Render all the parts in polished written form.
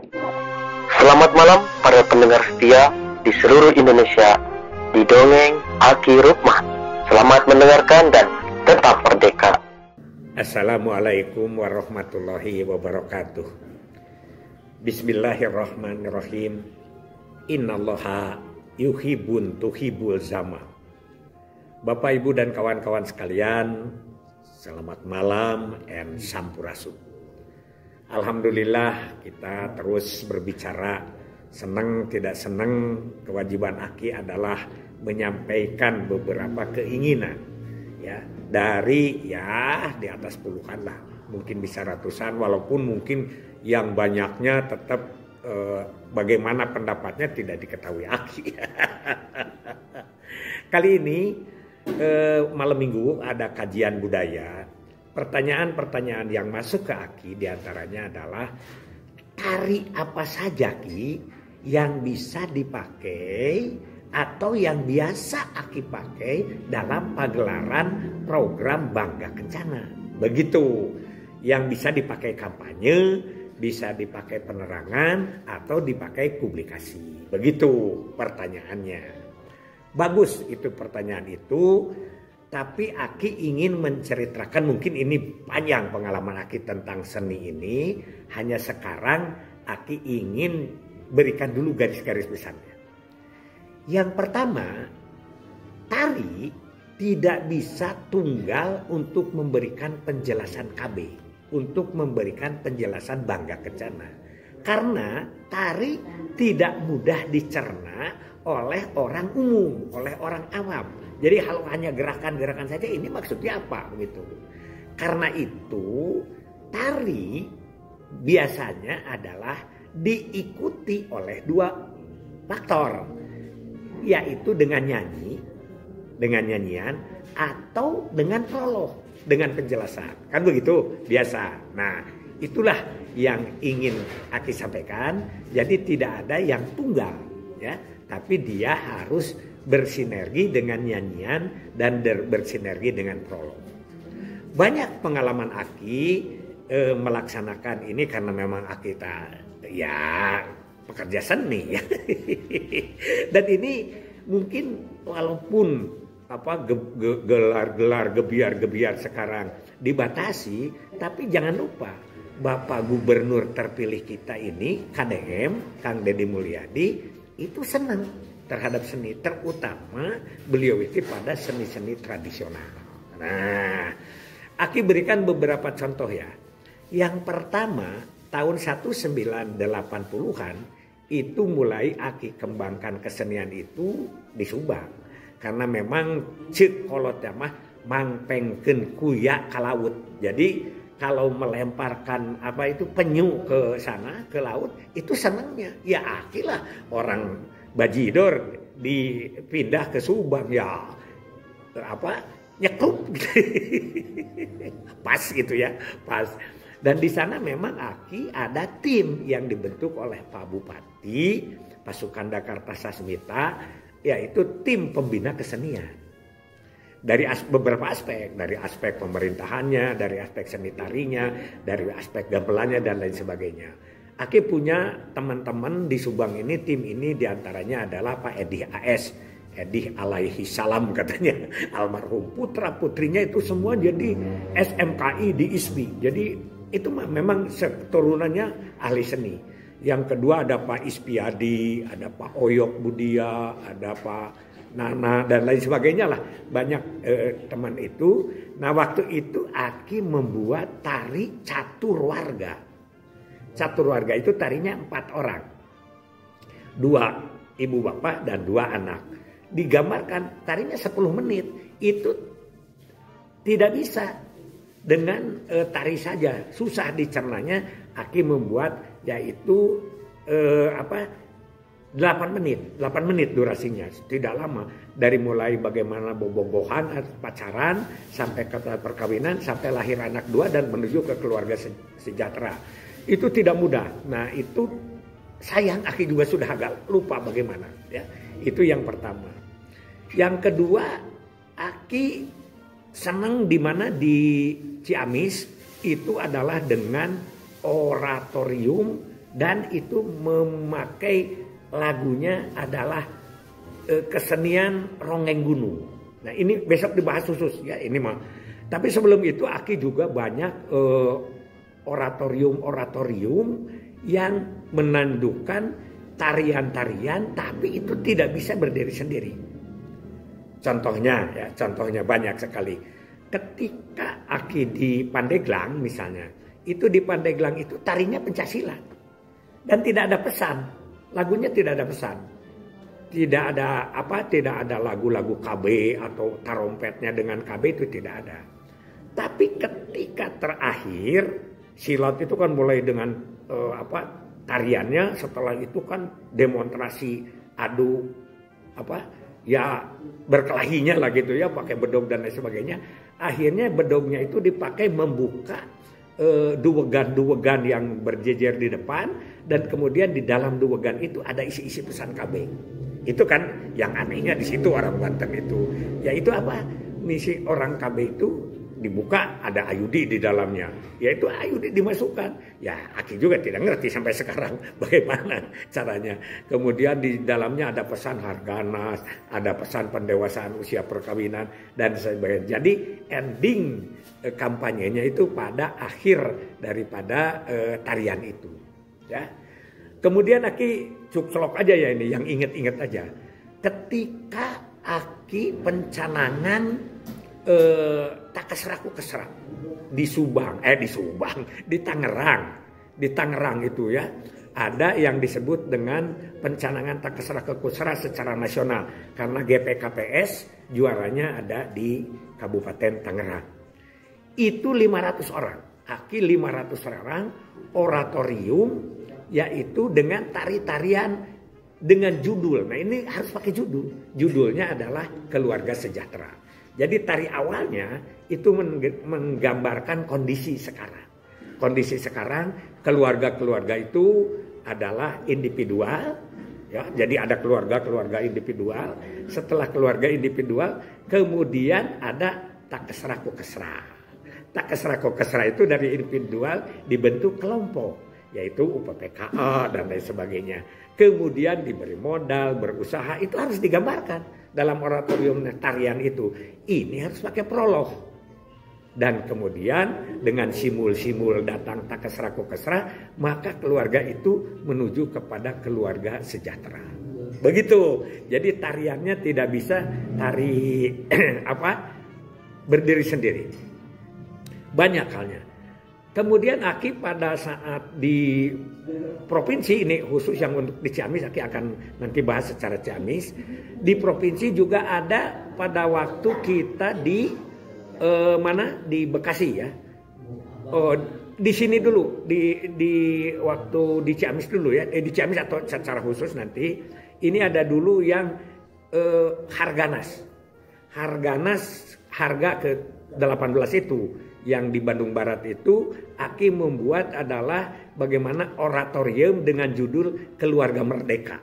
Selamat malam para pendengar setia di seluruh Indonesia di Dongeng Aki Rukmah. Selamat mendengarkan dan tetap merdeka. Assalamualaikum warahmatullahi wabarakatuh. Bismillahirrahmanirrahim. Innallaha yuhibbun tuhibul zama. Bapak, Ibu, dan kawan-kawan sekalian, selamat malam and sampurasun. Alhamdulillah kita terus berbicara. Senang tidak senang, kewajiban Aki adalah menyampaikan beberapa keinginan, ya, dari di atas puluhan lah, mungkin bisa ratusan, walaupun mungkin yang banyaknya tetap bagaimana pendapatnya tidak diketahui Aki. Kali ini malam minggu ada kajian budaya. Pertanyaan-pertanyaan yang masuk ke Aki diantaranya adalah tari apa saja Ki yang bisa dipakai atau yang biasa Aki pakai dalam pagelaran program Bangga Kencana. Begitu, yang bisa dipakai kampanye, bisa dipakai penerangan, atau dipakai publikasi. Begitu pertanyaannya. Bagus itu pertanyaan itu. Tapi Aki ingin menceritakan, mungkin ini panjang pengalaman Aki tentang seni ini. Hanya sekarang Aki ingin berikan dulu garis-garis besarnya. Yang pertama, tari tidak bisa tunggal untuk memberikan penjelasan KB. Untuk memberikan penjelasan Bangga Kencana. Karena tari tidak mudah dicerna oleh orang umum, oleh orang awam. Jadi kalau hanya gerakan-gerakan saja, ini maksudnya apa begitu. Karena itu tari biasanya adalah diikuti oleh dua faktor, yaitu dengan nyanyian atau dengan prolog, dengan penjelasan. Kan begitu biasa. Nah, itulah yang ingin Aki sampaikan. Jadi tidak ada yang tunggal, ya, tapi dia harus bersinergi dengan nyanyian dan bersinergi dengan prolog. Banyak pengalaman Aki melaksanakan ini karena memang Aki pekerja seni, ya. Dan ini mungkin walaupun gelar-gelar gebiar-gebiar sekarang dibatasi, tapi jangan lupa Bapak Gubernur terpilih kita ini, KDM, Kang Deddy Mulyadi, itu senang terhadap seni, terutama beliau itu pada seni-seni tradisional. Nah, Aki berikan beberapa contoh ya. Yang pertama, tahun 1980-an itu mulai Aki kembangkan kesenian itu di Subang. Karena memang cek kolotnya mah mangpengkeun kuya ka laut. Jadi kalau melemparkan penyu ke sana, ke laut, itu senangnya. Ya Aki lah orang Bajidor dipindah ke Subang, ya nyekrup pas gitu ya, pas. Dan di sana memang Aki ada tim yang dibentuk oleh Pak Bupati Pasukan Dakarta Sasmita, yaitu tim pembina kesenian. Dari beberapa aspek, dari aspek pemerintahannya, dari aspek seni tarinya, dari aspek gamelannya dan lain sebagainya. Aki punya teman-teman di Subang ini, tim ini diantaranya adalah Pak Edi AS. Edi alaihi salam katanya. Almarhum putra putrinya itu semua jadi SMKI di ISBI. Jadi itu memang turunannya ahli seni. Yang kedua ada Pak Ispiadi, ada Pak Oyok Budia, ada Pak Nana dan lain sebagainya lah. Banyak teman itu. Nah waktu itu Aki membuat tari catur warga. Catur warga itu tarinya 4 orang. 2 ibu bapak dan 2 anak. Digambarkan tarinya 10 menit. Itu tidak bisa dengan tari saja. Susah dicernanya. Aki membuat yaitu 8 menit durasinya. Tidak lama. Dari mulai bagaimana bobogohan, pacaran, sampai ke perkawinan, sampai lahir anak 2 dan menuju ke keluarga sejahtera. Itu tidak mudah. Nah itu sayang Aki juga sudah agak lupa bagaimana. Ya. Itu yang pertama. Yang kedua, Aki senang di mana di Ciamis itu adalah dengan oratorium dan itu memakai lagunya adalah kesenian Ronggeng Gunung. Nah ini besok dibahas khusus ya ini mah. Tapi sebelum itu Aki juga banyak oratorium yang menandukan tarian-tarian tapi itu tidak bisa berdiri sendiri. Contohnya banyak sekali. Ketika Aki di Pandeglang misalnya, itu di Pandeglang itu tarinya pencaksilat dan tidak ada pesan, lagunya tidak ada pesan, tidak ada lagu-lagu KB atau tarompetnya dengan KB itu tidak ada. Tapi ketika terakhir silat itu kan mulai dengan tariannya, setelah itu kan demonstrasi adu berkelahinya lah gitu ya, pakai bedog dan lain sebagainya. Akhirnya bedognya itu dipakai membuka duwegan yang berjejer di depan, dan kemudian di dalam duwegan itu ada isi-isi pesan KB. Itu kan yang anehnya di situ orang Banten itu, yaitu misi orang KB itu dibuka ada ayudi di dalamnya, yaitu ayudi dimasukkan. Ya Aki juga tidak ngerti sampai sekarang bagaimana caranya. Kemudian di dalamnya ada pesan harganas, ada pesan pendewasaan usia perkawinan dan sebagainya. Jadi ending kampanyenya itu pada akhir daripada tarian itu. Ya. Kemudian Aki cukselok aja ya ini yang inget-inget aja. Ketika Aki pencanangan Takesraku Kesra di Tangerang itu ya, ada yang disebut dengan pencanangan Takesraku Kesra secara nasional karena GPKPS juaranya ada di Kabupaten Tangerang. Itu 500 orang, Aki 500 orang oratorium, yaitu dengan tari-tarian dengan judul. Nah ini harus pakai judul. Judulnya adalah Keluarga Sejahtera. Jadi tari awalnya itu menggambarkan kondisi sekarang. Kondisi sekarang keluarga-keluarga itu adalah individual. Ya, jadi ada keluarga individual. Setelah keluarga individual, kemudian ada Takesraku Kesra. Takesraku Kesra itu dari individual dibentuk kelompok, yaitu UPPKA dan lain sebagainya. Kemudian diberi modal, berusaha, itu harus digambarkan dalam oratorium tarian itu. Ini harus pakai prolog. Dan kemudian dengan simul-simul datang Takesraku Kesra, maka keluarga itu menuju kepada keluarga sejahtera. Begitu. Jadi tariannya tidak bisa tari berdiri sendiri. Banyak halnya. Kemudian Aki pada saat di provinsi ini, khusus yang untuk di Ciamis, Aki akan nanti bahas secara Ciamis. Di provinsi juga ada pada waktu kita di di Bekasi ya. Di sini dulu, di waktu di Ciamis dulu ya. Di Ciamis atau secara khusus nanti. Ini ada dulu yang Harganas. Harga ke-18 itu. Yang di Bandung Barat itu Aki membuat adalah bagaimana oratorium dengan judul Keluarga Merdeka.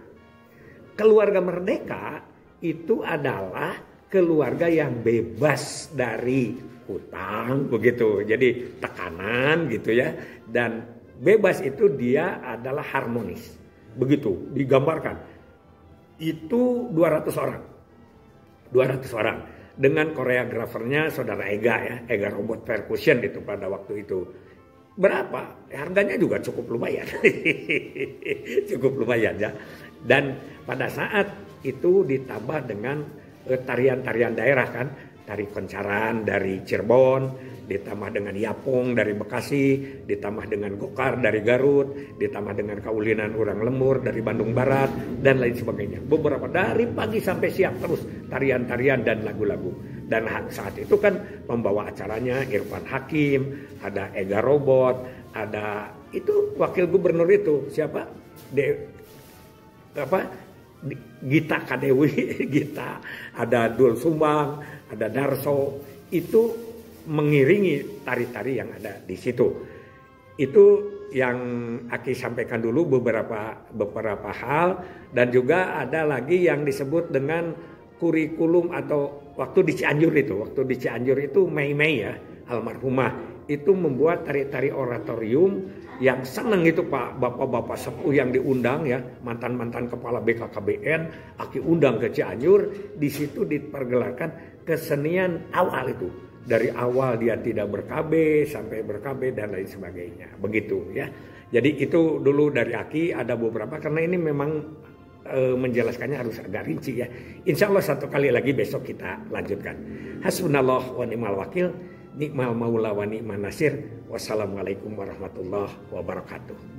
Keluarga Merdeka itu adalah keluarga yang bebas dari hutang begitu. Jadi tekanan gitu ya. Dan bebas itu dia adalah harmonis. Begitu digambarkan. Itu 200 orang. 200 orang. Dengan koreografernya saudara Ega ya, Ega Robot Percussion itu pada waktu itu. Berapa? Harganya juga cukup lumayan. Cukup lumayan ya. Dan pada saat itu ditambah dengan tarian-tarian daerah kan. Tari Koncaran dari Cirebon, ditambah dengan Yapong dari Bekasi, ditambah dengan Gokar dari Garut, ditambah dengan Kaulinan Urang Lemur dari Bandung Barat, dan lain sebagainya. Beberapa dari pagi sampai siang terus tarian-tarian dan lagu-lagu. Dan saat itu kan membawa acaranya Irfan Hakim, ada Ega Robot, ada itu wakil gubernur itu siapa? Gita Kadewi, Gita, ada Dul Sumbang, ada Darso, itu mengiringi tari-tari yang ada di situ. Itu yang Aki sampaikan dulu beberapa hal, dan juga ada lagi yang disebut dengan kurikulum atau waktu di Cianjur itu Mei ya, almarhumah itu membuat tari-tari oratorium yang seneng itu Pak bapak-bapak sepuh yang diundang ya, mantan-mantan kepala BKKBN, Aki undang ke Cianjur. Di situ dipergelarkan kesenian awal itu. Dari awal dia tidak ber-KB sampai ber-KB dan lain sebagainya. Begitu ya. Jadi itu dulu dari Aki, ada beberapa karena ini memang menjelaskannya harus agak rinci ya. Insya Allah satu kali lagi besok kita lanjutkan. Hasbunallah wa ni'mal wakil, ni'mal maula wa ni'man nasir. Wassalamualaikum warahmatullahi wabarakatuh.